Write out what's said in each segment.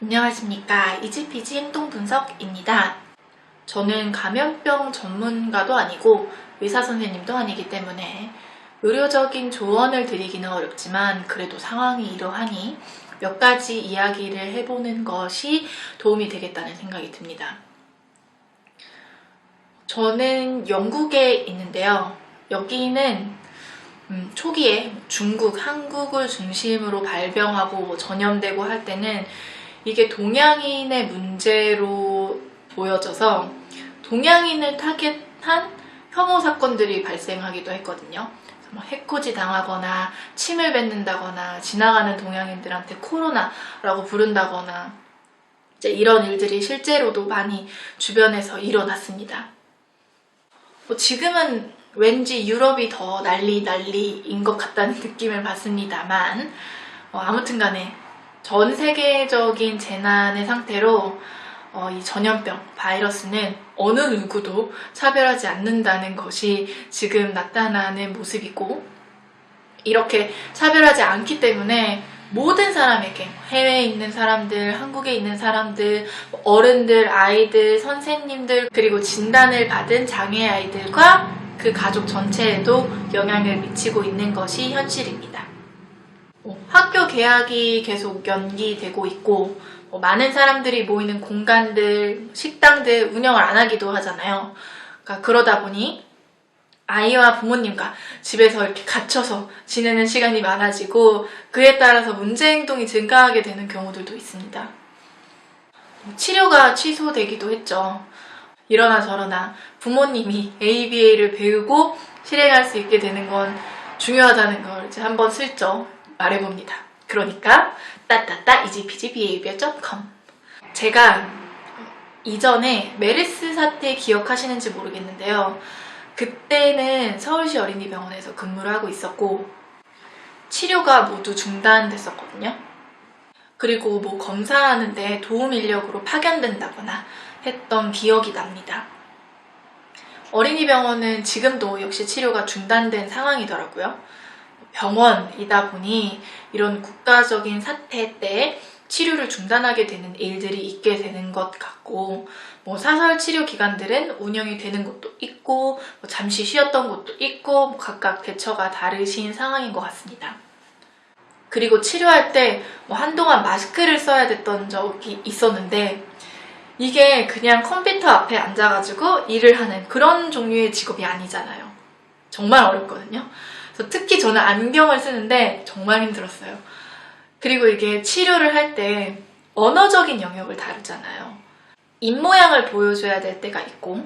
안녕하십니까. 이지피지 행동분석입니다. 저는 감염병 전문가도 아니고 의사 선생님도 아니기 때문에 의료적인 조언을 드리기는 어렵지만 그래도 상황이 이러하니 몇 가지 이야기를 해보는 것이 도움이 되겠다는 생각이 듭니다. 저는 영국에 있는데요. 여기는 초기에 중국, 한국을 중심으로 발병하고 전염되고 할 때는 이게 동양인의 문제로 보여져서 동양인을 타겟한 혐오 사건들이 발생하기도 했거든요. 뭐 해코지 당하거나 침을 뱉는다거나 지나가는 동양인들한테 코로나라고 부른다거나 이제 이런 일들이 실제로도 많이 주변에서 일어났습니다. 지금은 왠지 유럽이 더 난리인 것 같다는 느낌을 받습니다만 아무튼 간에 전 세계적인 재난의 상태로 이 전염병, 바이러스는 어느 누구도 차별하지 않는다는 것이 지금 나타나는 모습이고, 이렇게 차별하지 않기 때문에 모든 사람에게, 해외에 있는 사람들, 한국에 있는 사람들, 어른들, 아이들, 선생님들, 그리고 진단을 받은 장애 아이들과 그 가족 전체에도 영향을 미치고 있는 것이 현실입니다. 학교 개학이 계속 연기되고 있고 많은 사람들이 모이는 공간들, 식당들 운영을 안 하기도 하잖아요. 그러다 보니 아이와 부모님과 집에서 이렇게 갇혀서 지내는 시간이 많아지고 그에 따라서 문제 행동이 증가하게 되는 경우들도 있습니다. 치료가 취소되기도 했죠. 이러나 저러나 부모님이 ABA를 배우고 실행할 수 있게 되는 건 중요하다는 걸 이제 한번 슬쩍 말해봅니다. 그러니까 따따따 easypgbehavior.com. 제가 이전에 메르스 사태 기억하시는지 모르겠는데요. 그때는 서울시 어린이병원에서 근무를 하고 있었고 치료가 모두 중단됐었거든요. 그리고 뭐 검사하는데 도움 인력으로 파견된다거나 했던 기억이 납니다. 어린이병원은 지금도 역시 치료가 중단된 상황이더라고요. 병원이다 보니 이런 국가적인 사태 때 치료를 중단하게 되는 일들이 있게 되는 것 같고, 사설 치료 기관들은 운영이 되는 곳도 있고 잠시 쉬었던 곳도 있고 각각 대처가 다르신 상황인 것 같습니다. 그리고 치료할 때 한동안 마스크를 써야 됐던 적이 있었는데 이게 그냥 컴퓨터 앞에 앉아가지고 일을 하는 그런 종류의 직업이 아니잖아요. 정말 어렵거든요. 그래서 특히 저는 안경을 쓰는데 정말 힘들었어요. 그리고 이게 치료를 할 때 언어적인 영역을 다루잖아요. 입모양을 보여줘야 될 때가 있고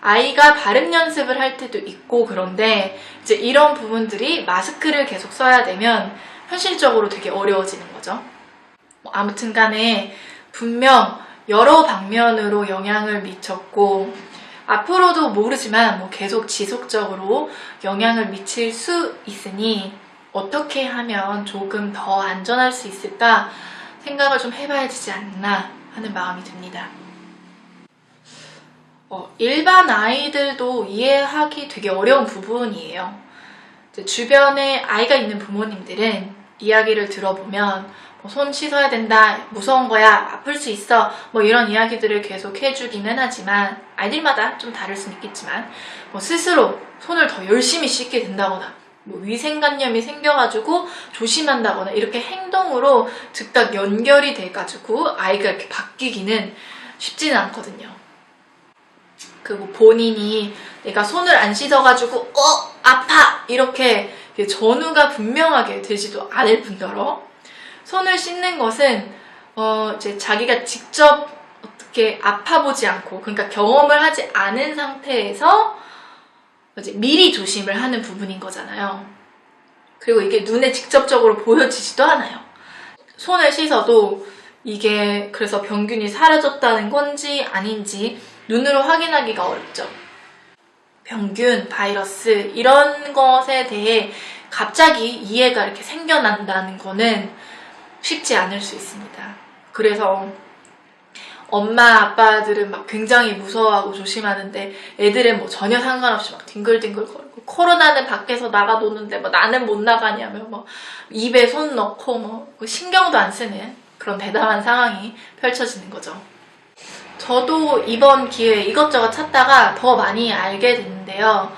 아이가 발음 연습을 할 때도 있고, 그런데 이제 이런 부분들이 마스크를 계속 써야 되면 현실적으로 되게 어려워지는 거죠. 아무튼 간에 분명 여러 방면으로 영향을 미쳤고 앞으로도 모르지만 계속 지속적으로 영향을 미칠 수 있으니 어떻게 하면 조금 더 안전할 수 있을까 생각을 좀 해봐야 되지 않나 하는 마음이 듭니다. 일반 아이들도 이해하기 되게 어려운 부분이에요. 주변에 아이가 있는 부모님들은 이야기를 들어보면 손 씻어야 된다, 무서운 거야, 아플 수 있어, 이런 이야기들을 계속 해주기는 하지만 아이들마다 좀 다를 수는 있겠지만 스스로 손을 더 열심히 씻게 된다거나 위생관념이 생겨가지고 조심한다거나 이렇게 행동으로 즉각 연결이 돼가지고 아이가 이렇게 바뀌기는 쉽지는 않거든요. 그리고 본인이 내가 손을 안 씻어가지고 아파! 이렇게 전후가 분명하게 되지도 않을 뿐더러 손을 씻는 것은 이제 자기가 직접 어떻게 아파보지 않고, 그러니까 경험을 하지 않은 상태에서 이제 미리 조심을 하는 부분인 거잖아요. 그리고 이게 눈에 직접적으로 보여지지도 않아요. 손을 씻어도 이게 그래서 병균이 사라졌다는 건지 아닌지 눈으로 확인하기가 어렵죠. 병균, 바이러스 이런 것에 대해 갑자기 이해가 이렇게 생겨난다는 거는 쉽지 않을 수 있습니다. 그래서 엄마 아빠들은 막 굉장히 무서워하고 조심하는데 애들은 뭐 전혀 상관없이 막 뒹굴뒹굴거리고, 코로나는 밖에서 나가 노는데 뭐 나는 못 나가냐며 뭐 입에 손 넣고 뭐 신경도 안 쓰는 그런 대담한 상황이 펼쳐지는 거죠. 저도 이번 기회에 이것저것 찾다가 더 많이 알게 됐는데요.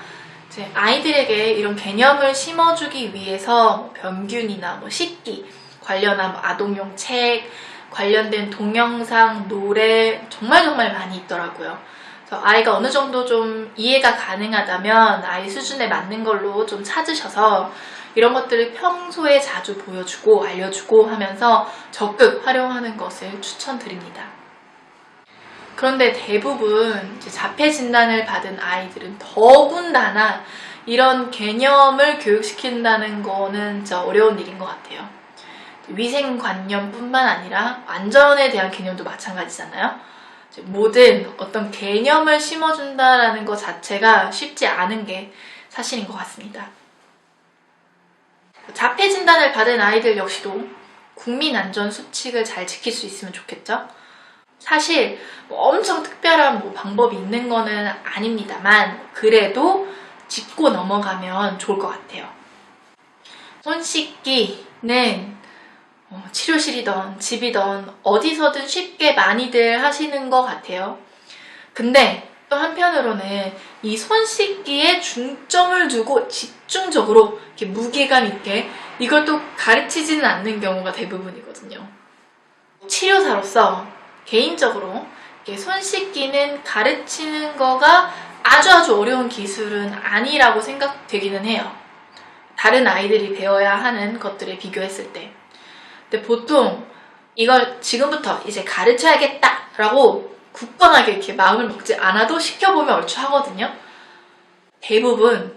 이제 아이들에게 이런 개념을 심어주기 위해서 뭐 병균이나 뭐 식기 관련한 뭐 아동용 책, 관련된 동영상, 노래 정말 많이 있더라고요. 그래서 아이가 어느 정도 좀 이해가 가능하다면 아이 수준에 맞는 걸로 좀 찾으셔서 이런 것들을 평소에 자주 보여주고 알려주고 하면서 적극 활용하는 것을 추천드립니다. 그런데 대부분 이제 자폐 진단을 받은 아이들은 더군다나 이런 개념을 교육시킨다는 거는 진짜 어려운 일인 것 같아요. 위생관념뿐만 아니라 안전에 대한 개념도 마찬가지잖아요. 모든 어떤 개념을 심어준다라는 것 자체가 쉽지 않은 게 사실인 것 같습니다. 자폐 진단을 받은 아이들 역시도 국민안전 수칙을 잘 지킬 수 있으면 좋겠죠? 사실 뭐 엄청 특별한 뭐 방법이 있는 거는 아닙니다만 그래도 짚고 넘어가면 좋을 것 같아요. 손 씻기는 치료실이든 집이든 어디서든 쉽게 많이들 하시는 것 같아요. 근데 또 한편으로는 이 손 씻기에 중점을 두고 집중적으로 이렇게 무게감 있게 이걸 또 가르치지는 않는 경우가 대부분이거든요. 치료사로서 개인적으로 손 씻기는 가르치는 거가 아주 어려운 기술은 아니라고 생각되기는 해요. 다른 아이들이 배워야 하는 것들에 비교했을 때. 근데 보통 이걸 지금부터 이제 가르쳐야겠다라고 굳건하게 이렇게 마음을 먹지 않아도 시켜보면 얼추 하거든요. 대부분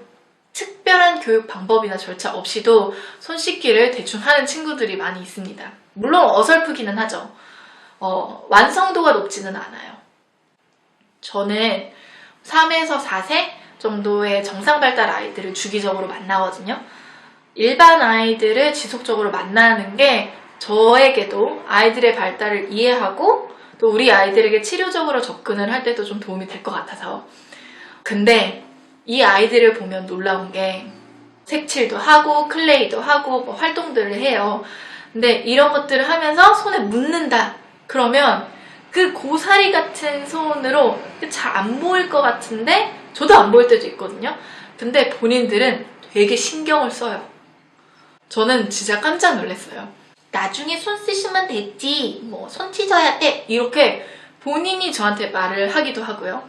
특별한 교육 방법이나 절차 없이도 손 씻기를 대충 하는 친구들이 많이 있습니다. 물론 어설프기는 하죠. 완성도가 높지는 않아요. 저는 3에서 4세 정도의 정상 발달 아이들을 주기적으로 만나거든요. 일반 아이들을 지속적으로 만나는 게 저에게도 아이들의 발달을 이해하고 또 우리 아이들에게 치료적으로 접근을 할 때도 좀 도움이 될 것 같아서. 근데 이 아이들을 보면 놀라운 게 색칠도 하고 클레이도 하고 뭐 활동들을 해요. 근데 이런 것들을 하면서 손에 묻는다. 그러면 그 고사리 같은 손으로 잘 안 보일 것 같은데 저도 안 보일 때도 있거든요. 근데 본인들은 되게 신경을 써요. 저는 진짜 깜짝 놀랐어요. 나중에 손 쓰시면 됐지, 뭐 손 찢어야 돼, 이렇게 본인이 저한테 말을 하기도 하고요.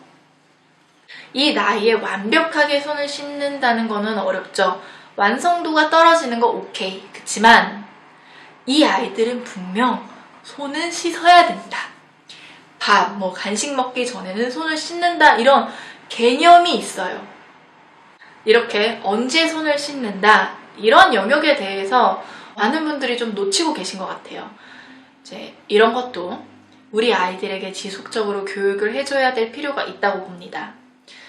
이 나이에 완벽하게 손을 씻는다는 거는 어렵죠. 완성도가 떨어지는 거 오케이. 그치만 이 아이들은 분명 손은 씻어야 된다. 밥, 뭐 간식 먹기 전에는 손을 씻는다, 이런 개념이 있어요. 이렇게 언제 손을 씻는다, 이런 영역에 대해서 많은 분들이 좀 놓치고 계신 것 같아요. 이제 이런 것도 우리 아이들에게 지속적으로 교육을 해줘야 될 필요가 있다고 봅니다.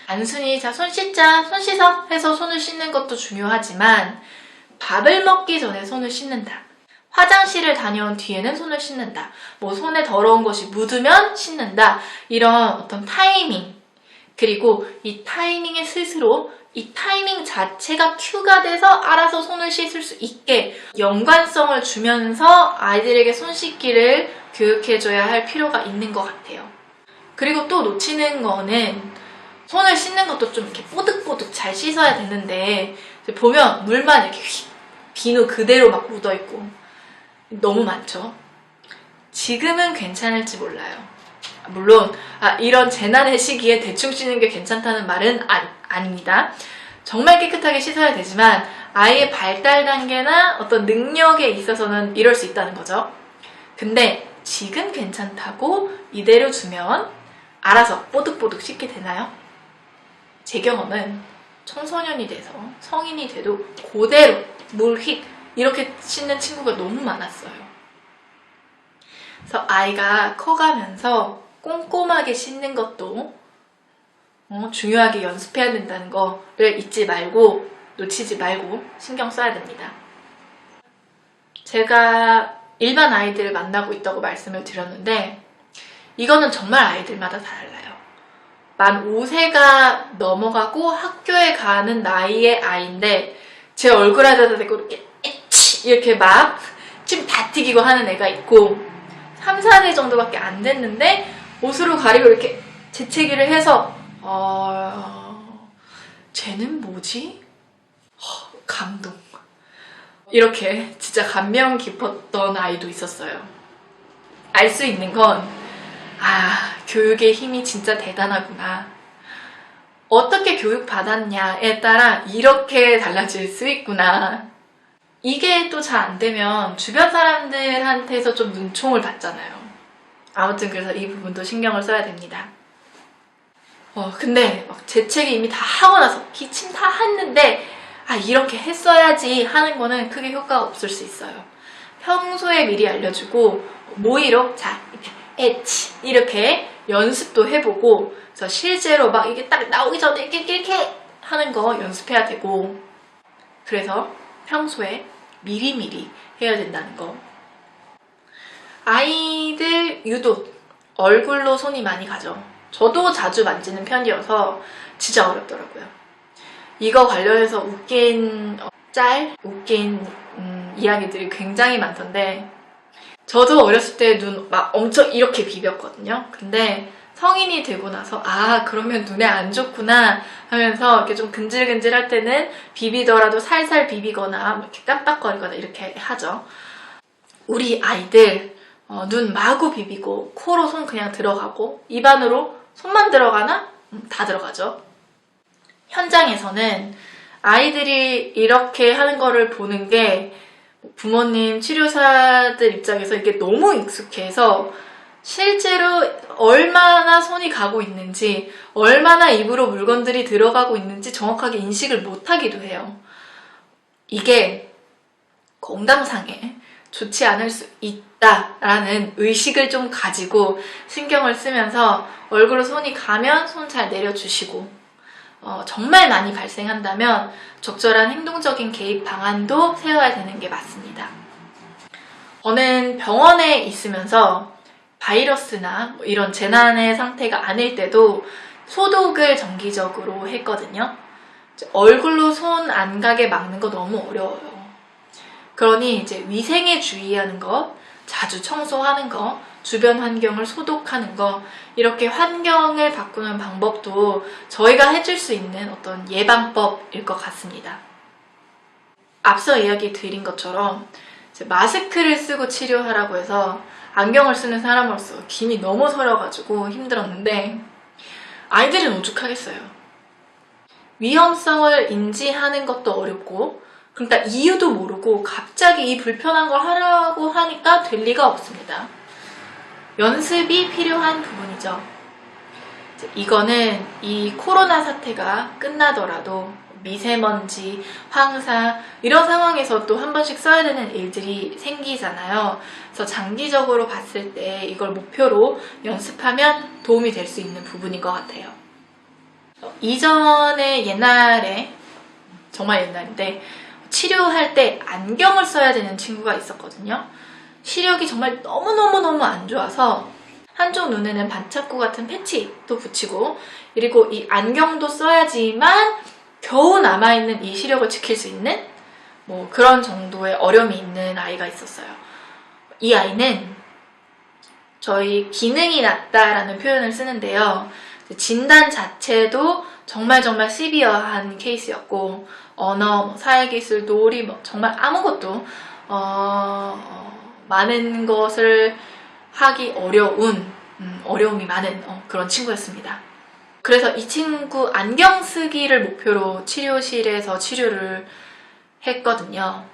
단순히 자, 손 씻자, 손 씻어 해서 손을 씻는 것도 중요하지만 밥을 먹기 전에 손을 씻는다. 화장실을 다녀온 뒤에는 손을 씻는다. 뭐 손에 더러운 것이 묻으면 씻는다. 이런 어떤 타이밍, 그리고 이 타이밍에 스스로 이 타이밍 자체가 큐가 돼서 알아서 손을 씻을 수 있게 연관성을 주면서 아이들에게 손 씻기를 교육해줘야 할 필요가 있는 것 같아요. 그리고 또 놓치는 거는 손을 씻는 것도 좀 이렇게 뽀득뽀득 잘 씻어야 되는데 보면 물만 이렇게 비누 그대로 막 묻어있고 너무 많죠. 지금은 괜찮을지 몰라요. 물론 이런 재난의 시기에 대충 씻는 게 괜찮다는 말은 아닙니다. 정말 깨끗하게 씻어야 되지만 아이의 발달 단계나 어떤 능력에 있어서는 이럴 수 있다는 거죠. 근데 지금 괜찮다고 이대로 두면 알아서 뽀득뽀득 씻게 되나요? 제 경험은 청소년이 돼서 성인이 돼도 그대로 물휙 이렇게 씻는 친구가 너무 많았어요. 그래서 아이가 커가면서 꼼꼼하게 씻는 것도 중요하게 연습해야 된다는 거를 잊지 말고 놓치지 말고 신경 써야 됩니다. 제가 일반 아이들을 만나고 있다고 말씀을 드렸는데 이거는 정말 아이들마다 다 달라요. 만 5세가 넘어가고 학교에 가는 나이의 아이인데 제 얼굴에다 대고 이렇게 에치 이렇게 막 침 다 튀기고 하는 애가 있고 3, 4세 정도밖에 안 됐는데 옷으로 가리고 이렇게 재채기를 해서 쟤는 뭐지? 감동. 이렇게 진짜 감명 깊었던 아이도 있었어요. 알 수 있는 건 교육의 힘이 진짜 대단하구나. 어떻게 교육받았냐에 따라 이렇게 달라질 수 있구나. 이게 또 잘 안 되면 주변 사람들한테서 좀 눈총을 받잖아요. 아무튼 그래서 이 부분도 신경을 써야 됩니다. 근데 막 재채기 이미 다 하고 나서 기침 다 했는데 이렇게 했어야지 하는 거는 크게 효과가 없을 수 있어요. 평소에 미리 알려주고 모의로 자 에치 이렇게 연습도 해보고 그래서 실제로 막 이게 딱 나오기 전에 이렇게 하는 거 연습해야 되고 그래서 평소에 미리미리 해야 된다는 거. 아이들 유독 얼굴로 손이 많이 가죠. 저도 자주 만지는 편이어서 진짜 어렵더라고요. 이거 관련해서 웃긴 이야기들이 굉장히 많던데 저도 어렸을 때 눈 막 엄청 이렇게 비볐거든요. 근데 성인이 되고 나서 그러면 눈에 안 좋구나 하면서 이렇게 좀 근질근질할 때는 비비더라도 살살 비비거나 이렇게 깜빡거리거나 이렇게 하죠. 우리 아이들 눈 마구 비비고 코로 손 그냥 들어가고 입 안으로 손만 들어가나? 다 들어가죠. 현장에서는 아이들이 이렇게 하는 거를 보는 게 부모님, 치료사들 입장에서 이게 너무 익숙해서 실제로 얼마나 손이 가고 있는지, 얼마나 입으로 물건들이 들어가고 있는지 정확하게 인식을 못하기도 해요. 이게 건강상에 좋지 않을 수 있다라는 의식을 좀 가지고 신경을 쓰면서 얼굴로 손이 가면 손 잘 내려주시고 정말 많이 발생한다면 적절한 행동적인 개입 방안도 세워야 되는 게 맞습니다. 저는 병원에 있으면서 바이러스나 이런 재난의 상태가 아닐 때도 소독을 정기적으로 했거든요. 얼굴로 손 안 가게 막는 거 너무 어려워요. 그러니 이제 위생에 주의하는 것, 자주 청소하는 거, 주변 환경을 소독하는 거, 이렇게 환경을 바꾸는 방법도 저희가 해줄 수 있는 어떤 예방법일 것 같습니다. 앞서 이야기 드린 것처럼 마스크를 쓰고 치료하라고 해서 안경을 쓰는 사람으로서 김이 너무 서려가지고 힘들었는데 아이들은 오죽하겠어요. 위험성을 인지하는 것도 어렵고 그러니까 이유도 모르고 갑자기 이 불편한 걸 하라고 하니까 될 리가 없습니다. 연습이 필요한 부분이죠. 이거는 이 코로나 사태가 끝나더라도 미세먼지, 황사 이런 상황에서 또 한 번씩 써야 되는 일들이 생기잖아요. 그래서 장기적으로 봤을 때 이걸 목표로 연습하면 도움이 될 수 있는 부분인 것 같아요. 이전에 옛날에 정말 옛날인데 치료할 때 안경을 써야 되는 친구가 있었거든요. 시력이 정말 너무너무 안 좋아서 한쪽 눈에는 반창고 같은 패치도 붙이고 그리고 이 안경도 써야지만 겨우 남아있는 이 시력을 지킬 수 있는 그런 정도의 어려움이 있는 아이가 있었어요. 이 아이는 저희 기능이 낮다라는 표현을 쓰는데요. 진단 자체도 정말 시비어한 케이스였고 언어, 사회기술, 놀이 정말 아무것도 많은 것을 하기 어려운 어려움이 많은 그런 친구였습니다. 그래서 이 친구 안경 쓰기를 목표로 치료실에서 치료를 했거든요.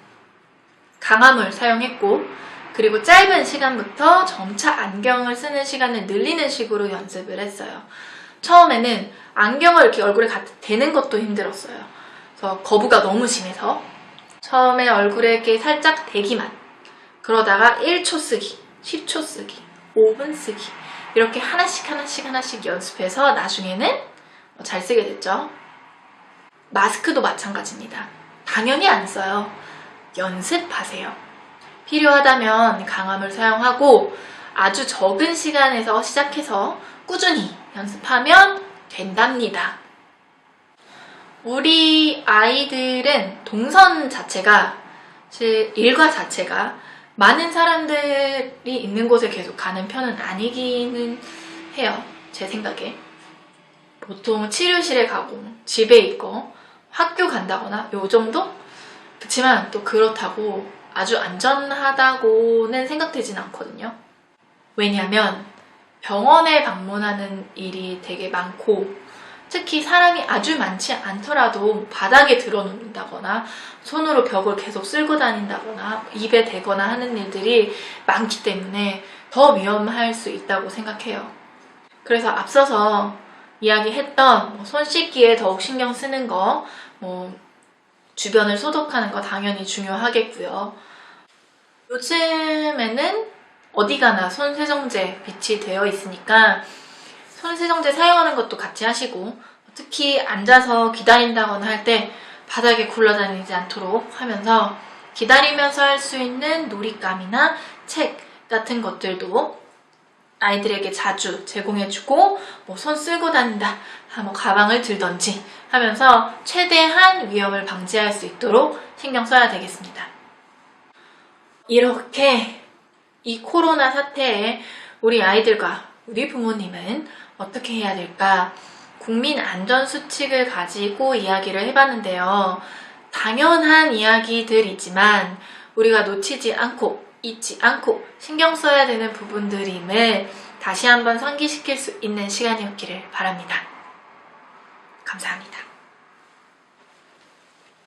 강함을 사용했고 그리고 짧은 시간부터 점차 안경을 쓰는 시간을 늘리는 식으로 연습을 했어요. 처음에는 안경을 이렇게 얼굴에 대는 것도 힘들었어요. 그래서 거부가 너무 심해서 처음에 얼굴에 이렇게 살짝 대기만 그러다가 1초 쓰기, 10초 쓰기, 5분 쓰기 이렇게 하나씩 연습해서 나중에는 잘 쓰게 됐죠. 마스크도 마찬가지입니다. 당연히 안 써요. 연습하세요. 필요하다면 강함을 사용하고 아주 적은 시간에서 시작해서 꾸준히 연습하면 된답니다. 우리 아이들은 동선 자체가, 일과 자체가 많은 사람들이 있는 곳에 계속 가는 편은 아니기는 해요. 제 생각에. 보통 치료실에 가고 집에 있고 학교 간다거나 요 정도? 그렇지만 또 그렇다고 아주 안전하다고는 생각되진 않거든요. 왜냐하면 병원에 방문하는 일이 되게 많고 특히 사람이 아주 많지 않더라도 바닥에 드러눕는다거나 손으로 벽을 계속 쓸고 다닌다거나 입에 대거나 하는 일들이 많기 때문에 더 위험할 수 있다고 생각해요. 그래서 앞서서 이야기했던 손 씻기에 더욱 신경 쓰는 거, 주변을 소독하는 거 당연히 중요하겠고요. 요즘에는 어디 가나 손세정제 비치되어 있으니까 손세정제 사용하는 것도 같이 하시고, 특히 앉아서 기다린다거나 할 때 바닥에 굴러다니지 않도록 하면서 기다리면서 할 수 있는 놀잇감이나 책 같은 것들도 아이들에게 자주 제공해주고, 손 쓸고 다닌다, 가방을 들던지 하면서 최대한 위험을 방지할 수 있도록 신경 써야 되겠습니다. 이렇게 이 코로나 사태에 우리 아이들과 우리 부모님은 어떻게 해야 될까? 국민안전수칙을 가지고 이야기를 해봤는데요. 당연한 이야기들이지만 우리가 놓치지 않고 잊지 않고 신경 써야 되는 부분들임을 다시 한번 상기시킬 수 있는 시간이었기를 바랍니다. 감사합니다.